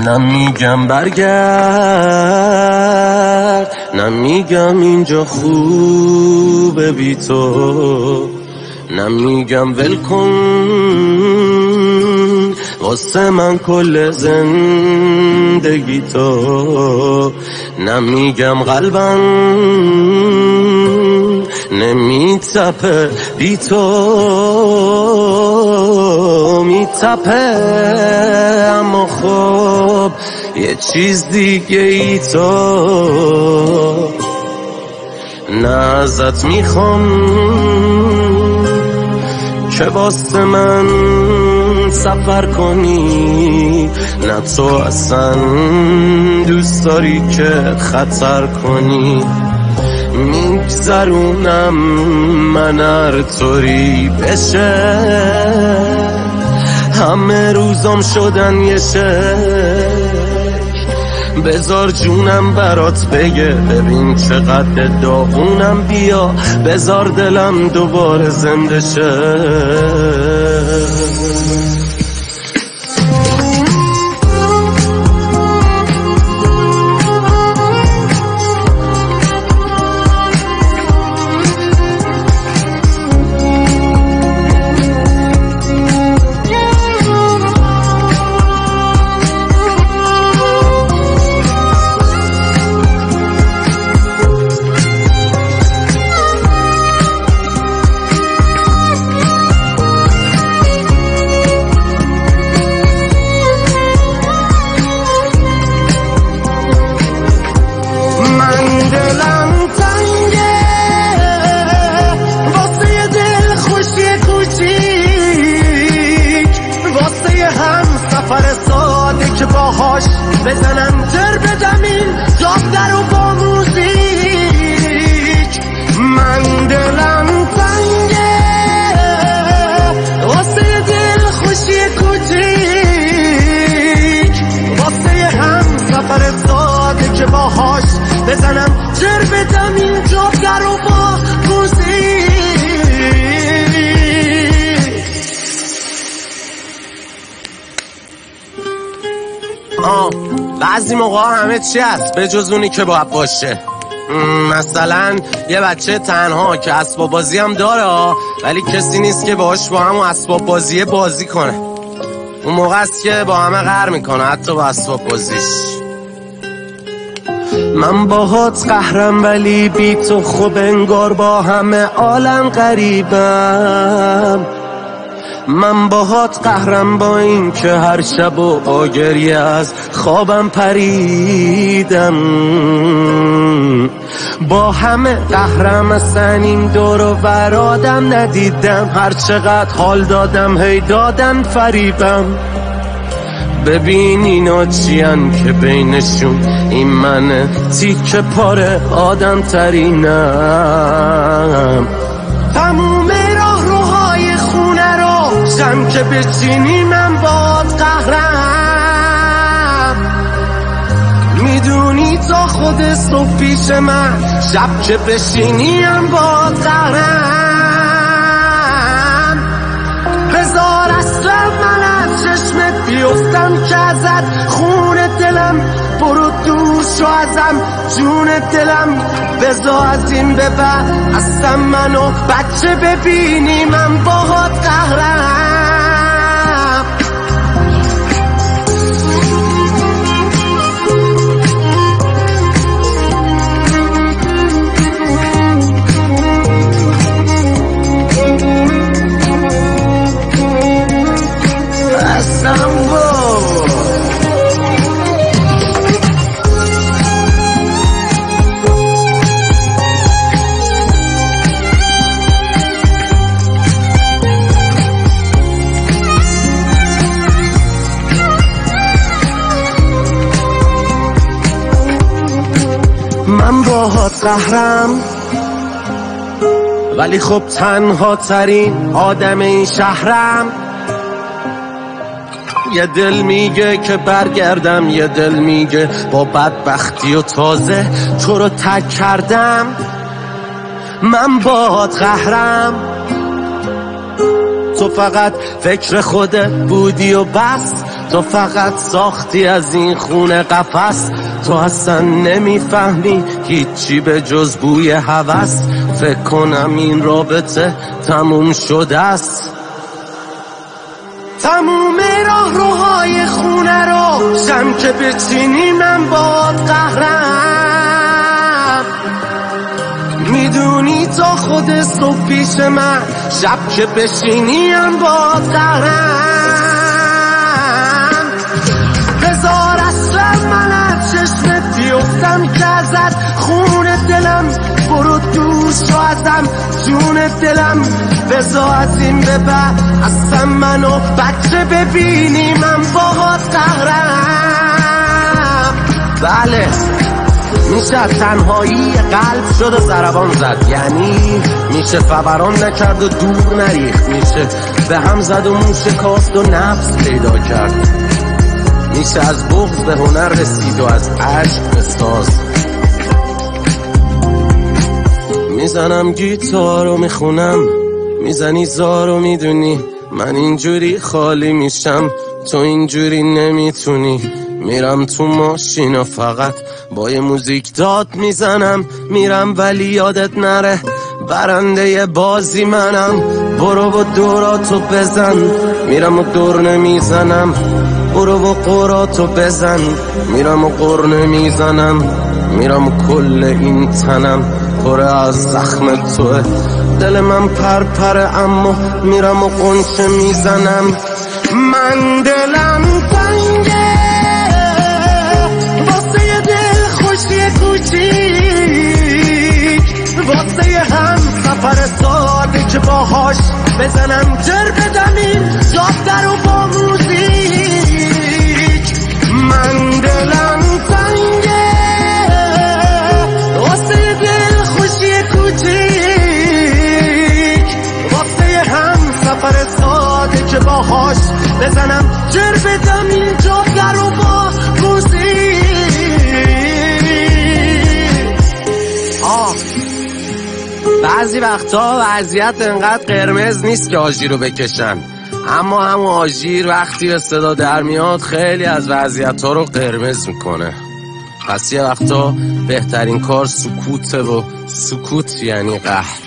نمیگم برگرد، نمیگم اینجا خوبه بی تو، نمیگم ول کن واسه من کل زندگی تو، نمیگم قلبم نمیتپه بی تو، میتپه اما خب یه چیز دیگه ای تو. نه ازت میخوام که واسه من سفر کنی، نه تو اصلا دوست داری که خطر کنی. میگذرونم من هر طوری بشه، همه روزام شدن یه بذار جونم برات بگه ببین چقدر داغونم، بیا بذار دلم دوباره زنده شه. که باهاش بزنم تر بدم این داغ رو با موزیک. من دلم تنگه واسه دل خوشی کوچیک، واسه هم سفر ساده که باهاش بزنم تر بدم این داغ رو با موزیک. بعضی موقع همه چی هست به جز اونی که باید باشه. مثلا یه بچه تنها که اسباب بازی هم داره ولی کسی نیست که باهاش با همون اسباب بازی بازی کنه. اون موقع است که با همه قهر میکنه، حتی با اسباب بازیش. من باهات قهرم ولی بی تو خوب انگار با همه عالم غریبم. من باهات قهرم با این که هر شب و با گریه از خوابم پریدم. با همه قهرم اصلا این دور و بر آدم ندیدم، هر چقدر حال دادم هی دادن فریبم. ببین اینا چیان که بینشون این من تیکه پاره آدم ترینم. تموم راه روهای خونه رو شم که بچینی من باد قهرم. میدونی تا خود صبح پیش من شب که بشینی من باد قهرم. بذار اصلا من از چشمت بیفتم که ازت خون دلم برو دور شو ازم جون دلم. بذار از این به بعد اصلا منو بچه ببینی من باهات قهرم. من باهات قهرم ولی خب تنها ترین آدم این شهرم. یه دل میگه که برگردم، یه دل میگه با بدبختی و تازه تو رو ترک کردم. من باهات قهرم، تو فقط فکر خودت بودی و بس. تو فقط ساختی از این خونه قفس، تو اصلا نمیفهمی هیچی به جز بوی هوس. فکر کنم این رابطه تموم شده است. تموم راهروهای خونه رو شم که بچینی من باد قهرم. میدونی تا خود صبح پیش من، شب که بشینی من باد قهرم. بذار اصلا من از چشمت بیفتم که ازت خون دلم، برو دوش و ازم جون دلم. بذار از این به بعد اصلا منو بچه ببینی من باهات قهرم. بله میشه تنهایی قلب شد و ضربان زد، یعنی میشه فوران نکرد و دور نریخت، میشه به هم زد و موشه کاست و نفس پیدا کرد، میشه از بغض به هنر رسید و از عشق به ساز. میزنم گیتار و میخونم، میزنی زار و میدونی من اینجوری خالی میشم، تو اینجوری نمیتونی. میرم تو ماشین و فقط با یه موزیک داد میزنم، میرم ولی یادت نره برنده بازی منم. برو و دوراتو بزن، میرم و دور نمیزنم. برو و قراتو بزن، میرم و قر نمیزنم. میرم و کل این تنم پر از زخم توه، دل من پرپره اما میرم و قنچه میزنم. من دلم تنگه واسه یه دل خوشی کوچیک، واسه هم سفر ساده که باهاش بزنم جر بدم این جاده رو با موزیک. من دلم تنگه واسه یه دل خوشی کوچیک، واسه هم سفر ساده که باهاش بزنم جر بدم این جاده رو با موزیک. بعضی وقتا وضعیت انقدر قرمز نیست که آژیر رو بکشن، اما همون آژیر وقتی به صدا در میاد خیلی از وضعیت ها رو قرمز میکنه. پس یه وقتا بهترین کار سکوته و سکوت یعنی قهر.